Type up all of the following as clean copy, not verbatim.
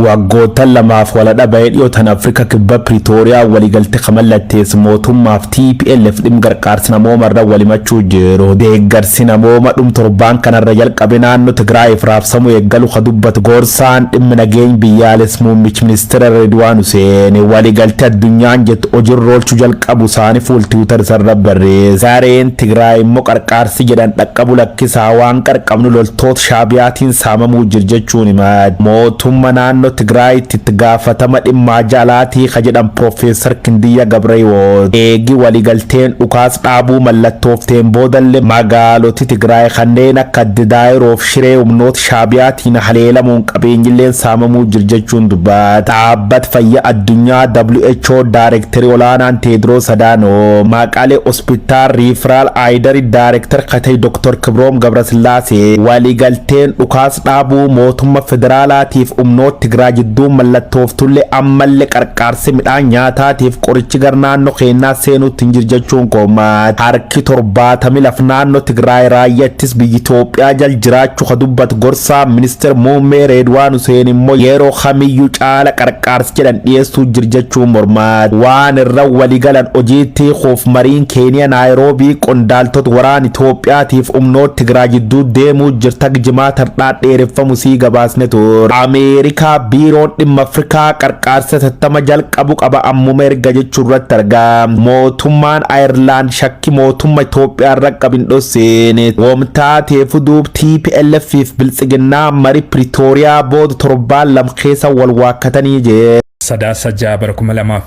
waggoota lamaaf wala dhabee dhiyootan Afrika kibba Pretoria waliigaltee kamallattees mootummaaf TPLF dhimma gargaarsa namoomarra walimachuu jiru. Deeggarsi namooma dhum torbaan kanarra jalqabe naannoo Tigraayiif raabsamu eeggalu kadubbatu gorsaan dhimma nageenya biyyaalessaa muummichi ministeera Redwaan Hussein waliigaltee addunyaan jettu hojiirra oolchuu jalqabu isaanii fuula Tiwiitar irra barreesse. Gareen Tigraay immoo gargaarsi jedhan dhaqqabu lakkisaa waan qarqabnu loltoota Shaabiyaatiin saamamuu jira jechuun himate. Mootummaa naannoo Tigraay itti gaafatama dhimma jalaatii jedhan Profeesar Kindiyya Gabreewoot eegi waliigalteen dhukaas dhaabuu mallattoofteen boodallee magaaloti Tigraay kanneen akka Daayiroof Shiree humnoota Shaabiyaatiin haleelamuun qabeenyilleen saamamuu jira jechuun dubbata. Dhaabbata fayyaa addunyaa WHO Daayirektarii olaanaan Teediroos Adaanoo Maqalee Hospitaal Riiferaal Aayidari Daayirektar katee Dr. Kibroom Gabrasillaasee waliigalteen dhukaas dhaabuu mootummaa federaalaatiif humnoota Tigraay jidduu mallattooftullee ammallee qarqaarsi midhaan nyaataatiif qorichi gar naannoo keenyaa seenuutti hin jiru jechuun komaat. Harki 70 naannoo Tigraay raayyaattis biyya Itoophiyaa jal jiraachuu kadubbatu gorsaa ministeera muummee Redwaan Hussein immoo yeroo kamiyyuu caala qarqaarsi jedhan dhiyeessuu jira jechuun mormaat. Waan irra waliigalan hojiitti koof mariin Keeniyaa Naayiroobii qondaaltota waraana Itoophiyaatiif humnoota Tigraay jidduu deemuu jirta jimaata dheereffamu sii gabaasne ture. Ameerikaa biiroon dhimma Afrikaa qarqaarsa tattama jalqabu qaba ammuma erga jechuun irratti argama. Mootummaan Ayirlaand shakki mootummaa Itoophiyaa irra qabin dhosseen wamtaateef duub TPLF fi biltsiginnaa marii Pretoria booda torbaan lama keessa wal waakkatanii jee. Sadaasa Jaabar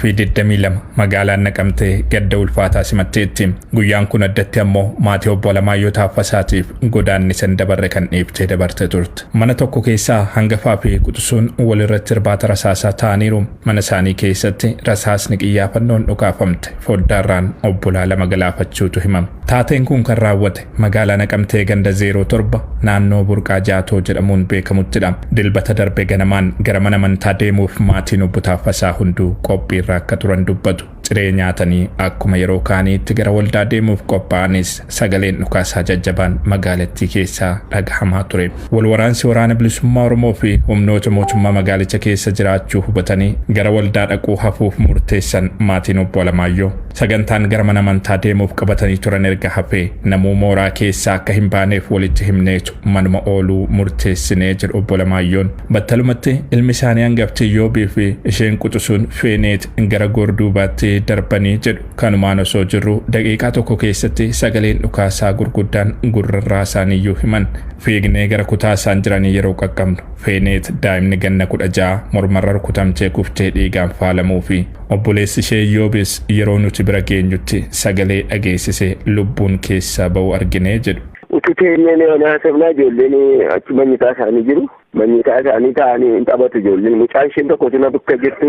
2022 magaalaan Naqamtee gadda ulfaataa simatteetti. Guyyaan kun addatti ammoo maatii obbo Alamaayyoo Taaffasaatiif godaannisan dabarre kan dhiibtee dabarte turte. Mana tokko keessaa hangafaa fi quxisuun walirratti irbaata rasaasaa ta'aniiru. Mana isaanii keessatti rasaasni qiyyaafannoon dhukaafamte foddaarraan obbolaa lama galaafachuutu himama. Taateen kun kan raawwate magaalaa Naqamtee ganda 07 naannoo Burqaa Jaatoo jedhamuun beekamuttidha. Dilbata darbe ganamaan gara mana amantaa deemuuf maatiin obbo Taaffasaa hunduu qophii irra akka turan dubbatu. Ciree nyaatanii akkuma yeroo kaaniitti gara waldaa deemuuf qophaa'anis sagaleen dhukaasaa jajjabaan magaalattii keessaa dhagahamaa ture. Walwaraansi waraana bilisummaa Oromoo fi humnoota mootummaa magaalicha keessa jiraachuu hubatanii gara waldaa dhaquu hafuuf murteessan maatiin obbo Alamaayyoo. Sagantaan gara mana amantaa deemuuf qabatanii turan erga hafee namuu mooraa keessaa akka hin baaneef walitti himneetu manuma ooluu murteessinee jedhu obbo Alamaayyoon. Battalumatti ilmi isaanii hangaftii Yoobii fi isheen quxisuun Feeneet gara Gorduubaatti darbanii jedhu. Kanumaan osoo jirru daqiiqaa tokko keessatti sagaleen dhukaasaa gurguddaan gurrarraa isaaniiyyuu himan. Fiignee gara kutaa isaan jiranii yeroo qaqqabnu Feeneet daa'imni ganna 16 mormarra rukutamtee kuftee dhiigaan faalamuu fi obboleessi ishee Yoobis yeroo nuti bira geenyutti sagalee dhageessisee lubbuun keessaa ba'u arginee jedhu. Ututeenyee neonaa sabnaa ijoolleen achi manyitaa isaanii jiru. Manyitaa isaanii ta'anii taphatu ijoolleen. Mucaan isheen tokko tuna bakka jirtu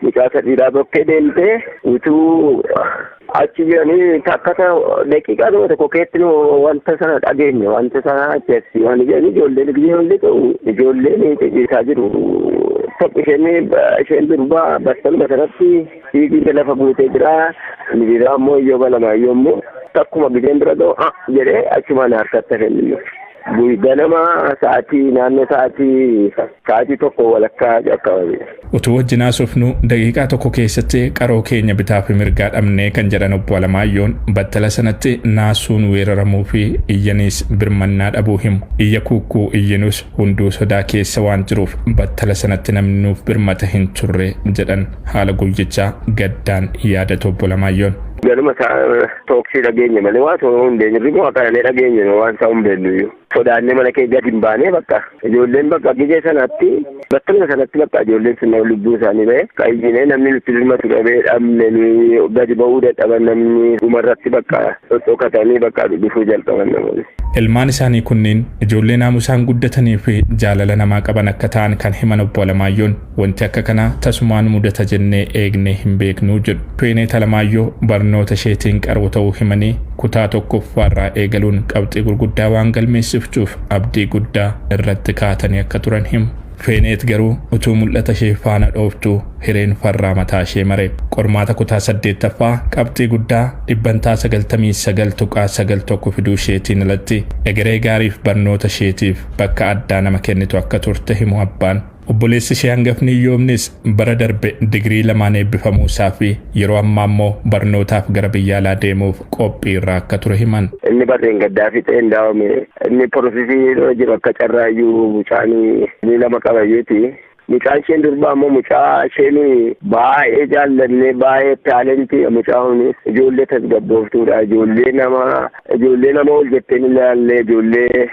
mucaa sadiidhaa bakkee deemtee utuu achi jiranii takkata daqiiqaa tokko keessatti wanta sana dhageenya wanta sana achi waan ijoolleen ciciisaa jiru. Isheen durbaa battaluma sanatti fiigii lafa buutee jira. Miidhaa ammoo Iyyoob Alamaayyoo immoo takkuma gideen bira ga'u jedhee achumaan harkatti hafee ganama naannoo sa'aatii tokko walakkaa jalqabame. Utuu wajjin haasofnu daqiiqaa tokko keessatti qaroo keenya bitaa fi mirgaa dhabnee kan jedhan obbo Alamaayyoon battala sanatti naasuun weeraramuu fi iyyaniis birmannaa dhabuu himu. Iyya kukkuu iyyanus hunduu sodaa keessa waan jiruuf battala sanatti namni nuuf birmata hin turre jedhan haala guyyichaa gaddaan yaadatu obbo Alamaayyoon. Ganuma tooksii dhageenya malee waan ta'uu hin deenye rimoo akkanallee dhageenya waan ta'uu hin beeknu. Sodaannee mana kee gadi hin baanee bakka ijoolleen bakka gijee sanatti battaluma sanatti bakka ijoolleen sun lubbuu isaanii ba'e qayyinee namni nutti birmatu dhabee dhabne gadi ba'uu dadhaban namni dhumarratti bakka xoxoqatanii bakka dhufuu jalqaban namoonni. Ilmaan isaanii kunniin ijoollee naamusaan guddatanii fi jaalala namaa qaban akka ta'an kan himan obbo Alamaayyoon wanti akka kanaa tasumaan mudata jennee eegnee hin beeknuu jedhu. Feeneet Alamaayyoo barnoota isheetiin qaroo ta'uu himanii kutaa tokkoffaarraa eegaluun qabxii gurguddaa waan galmeessiftuuf abdii guddaa irratti kaatanii akka turan himu. Feeneet garuu utuu mul'ata ishee faana dhooftu hireen farraa mataa ishee mare. Qormaata kutaa 8ffaa qabxii guddaa 99.91 fiduu isheetiin alatti egeree gaariif barnoota isheetiif bakka addaa nama kennitu akka turte himu abbaan. Obboleessi ishee hangafni Iyyoomnis bara darbe digirii 2 eebbifamuu isaa fi yeroo ammaa immoo barnootaaf gara biyya alaa deemuuf qophii irraa akka ture himan. Inni barreen gaddaa fixee daawame inni porofesii jiru akka carraayyuu mucaanii ni lama qabayyeeti. Mucaan isheen durbaa ammoo mucaa isheen baay'ee jaallannee baay'ee taalentii mucaan ijoollee tasgabbooftuudha. Ijoollee nama ol jetteen ilaallee ijoollee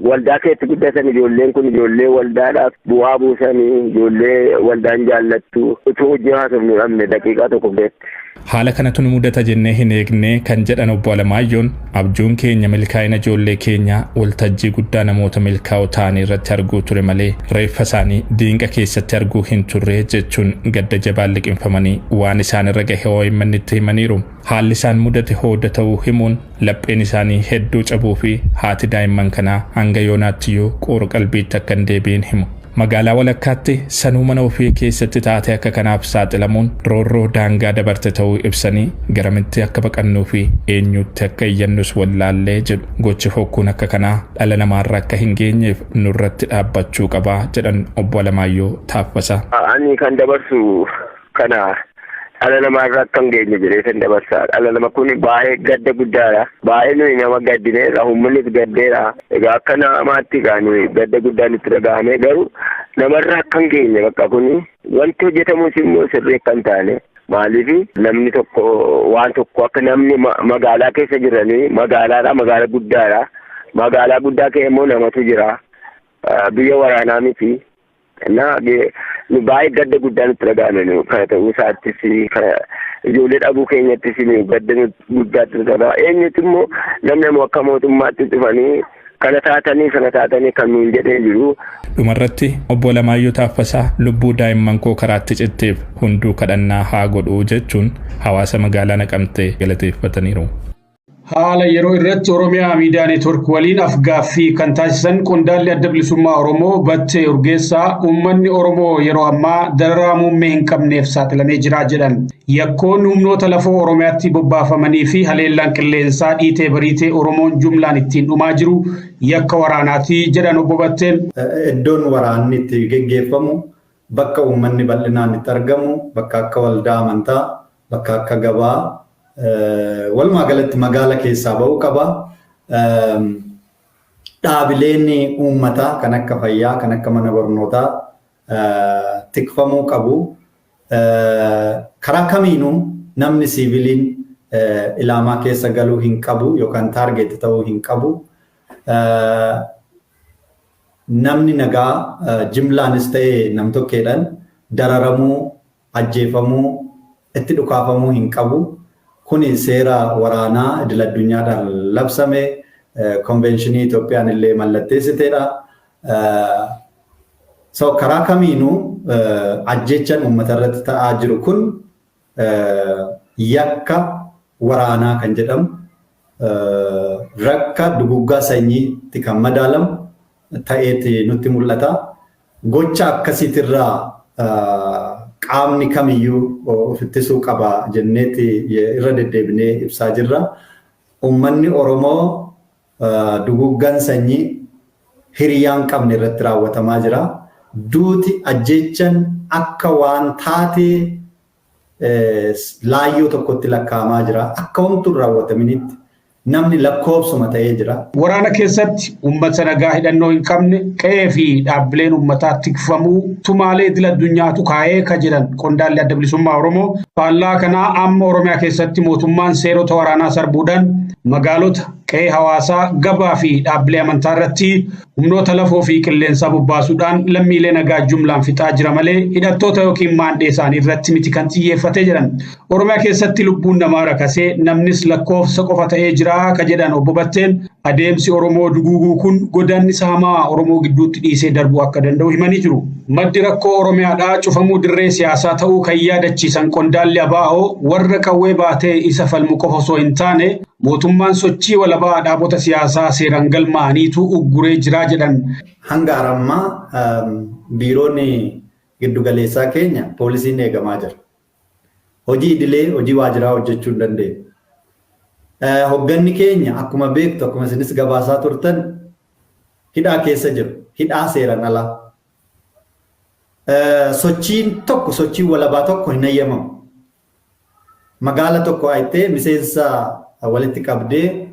waldaa keessatti guddatan ijoolleen kun ijoollee waldaadhaaf bu'aa buusanii ijoollee waldaan jaallattu utuu hojii haasofnu dhabne daqiiqaa tokko keessatti. Haala kanatu nu mudata jennee hin eegne kan jedhan obbo Alamaayyoon abjuun keenya milkaa'ina ijoollee keenya waltajjii guddaa namoota milkaa'oo ta'anii irratti arguu ture malee reeffa isaanii diinqa keessatti arguu hin turre jechuun gadda jabaan liqinfamanii waan isaan irra gahe OMN itti himaniiru. Haalli isaan mudate hooda ta'uu himuun lapheen isaanii hedduu cabuu fi haati daa'imman kanaa hanga yoonaattiyyuu qoora qalbiitti akka hin deebiin himu. Magaalaa walakkaatti sanuu mana ofii keessatti taatee akka kanaaf saaxilamuun roorroo daangaa dabarte ta'uu ibsanii garamitti akka baqannuu fi eenyutti akka iyyannus wallaallee jedhu. Gochi hokkuun akka kanaa dhala namaarra akka hin geenyeef nurratti dhaabbachuu qabaa jedhan obbo Alamaayyoo Taaffasaa. Ani kan dabarsu kana dhala namaarra akka hin geenye jedhee kan dabarsaa. Dhala nama kun baay'ee gadda guddaadha. Baay'ee nuyi nama gaddineerra uummannis gaddeera. Egaa akka namaatti nuyi gadda guddaan itti dhaga'ame garuu namarra akka hin geenye bakka kuni wanti hojjetamus immoo sirrii akka hin taane. Maaliif namni tokko waan tokko akka namni magaalaa keessa jiranii magaalaa guddaadha. Magaalaa guddaa keessa immoo namatu jira. Biyya waraanaa miti. Nu baay'ee gadda guddaan itti dhaga'ame kana ta'uu isaattis ijoollee dhabuu keenyattis gadda guddaatti dhaga'ama. Eenyuti immoo namni akka mootummaatti dhufanii kana taatanii kan nuun jedhee jiru. Dhumarratti obbo Alamaayyoo Taaffasaa lubbuu daa'imman koo karaatti citteef hunduu kadhannaa haa godhuu jechuun hawaasa magaalaa Naqamtee galateeffataniiru. Haala yeroo irratti Oromiyaa Miidiyaa Neetwork waliin afgaaffii kan taasisan qondaalli adda bilisummaa Oromoo Battee Urgeessaa uummanni Oromoo yeroo ammaa dararaa muummee hin qabneef saaxilamee jira jedhan. Yakkoon humnoota lafoo Oromiyaatti bobbaafamanii fi haleellaan qilleensaa dhiitee bariitee Oromoon jumlaan ittiin dhumaa jiru yakka waraanaati jedhan obbo Batteen. Iddoon waraanni itti geggeeffamu bakka uummanni bal'inaan itti argamu bakka akka waldaa amantaa bakka akka gabaa walumaa galatti magaala keessaa ba'uu qaba. Dhaabileen uummataa kan akka fayyaa kan akka mana barnootaa tikfamuu qabu. Karaa kamiinuu namni siiviliin ilaamaa keessa galuu hin qabu yookaan taargeet ta'uu hin qabu. Namni nagaa jimlaanis ta'ee namtokkeedhaan dararamuu ajjeefamuu itti dhukaafamuu hin qabu. Kuni seera waraanaa idil addunyaadhaan labsame konvenshinii Itoophiyaan illee mallatteessiteedha. Karaa kamiinuu ajjechaan uummata irratti ta'aa jiru kun yakka waraanaa kan jedhamu rakka duguggaa sanyiitti kan madaalamu ta'eeti nutti mul'ata. Gocha akkasiitirraa qaamni kamiyyuu of ittisuu qaba jenneeti irra deddeebinee ibsaa jirra. Uummanni Oromoo duguggaan sanyii hiriyaan qabne irratti raawwatamaa jira. Duuti ajjechaan akka waan taatee laayyoo tokkotti lakkaa'amaa jira. Akka homtuu raawwataminitti namni lakkoofsuma ta'ee jira. Waraana keessatti uummata nagaa hidhannoo hin qabne qe'ee fi dhaabbileen uummataa tikfamuu tumaalee idil addunyaatu kaa'ee ka jedhan qondaalli adda bilisummaa Oromoo. Faallaa kanaa amma Oromiyaa keessatti mootummaan seerota waraanaa sarbuudhaan magaalota qe'ee hawaasaa gabaa fi dhaabbilee amantaa irratti humnoota lafoo fi qilleensaa bobbaasuudhaan lammiilee nagaa jumlaan fixaa jira malee hidhattoota yookiin maandhee isaanii irratti miti kan xiyyeeffate jedhan. Oromiyaa keessatti lubbuun namaa rakasee namnis lakkoofsa qofa ta'ee jira ka jedhan obbo Batteen adeemsi Oromoo duguuguu kun godaannisa hamaa Oromoo gidduutti dhiisee darbuu akka danda'u himanii jiru. Maddi rakkoo Oromiyaadhaa cufamuu dirree siyaasaa ta'uu kan yaadachiisan qondaalli ABO warra qawwee baatee isa falmu qofa osoo hin taane mootummaan sochii walabaa dhaabota siyaasaa seeraan galmaa'aniitu ugguree jiraa jedhan. Hanga ammaa biiroonni giddugaleessaa keenya poolisiin eegamaa jira. Hojii idilee hojii waajjiraa hojjechuu hin dandeenye. Hogganni keenya akkuma beektu akkuma isinis gabaasaa turtan hidhaa keessa jiru. Hidhaa seeraan alaa. Sochiin tokko sochiin walabaa tokko hin eeyyamamu. Magaala tokko ayitee miseensa walitti qabdee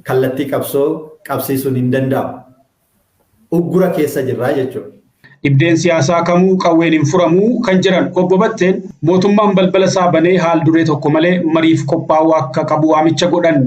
kallattii qabsoo qabsiisuun hin danda'amu. Uggura keessa jirraa jechuudha. Dhibdeen siyaasaa kamuu qawween hin furamuu kan jiran obbo Batteen mootummaan balbala isaa banee haal duree tokko malee mariif qophaa'uu akka qabu waamicha godhan.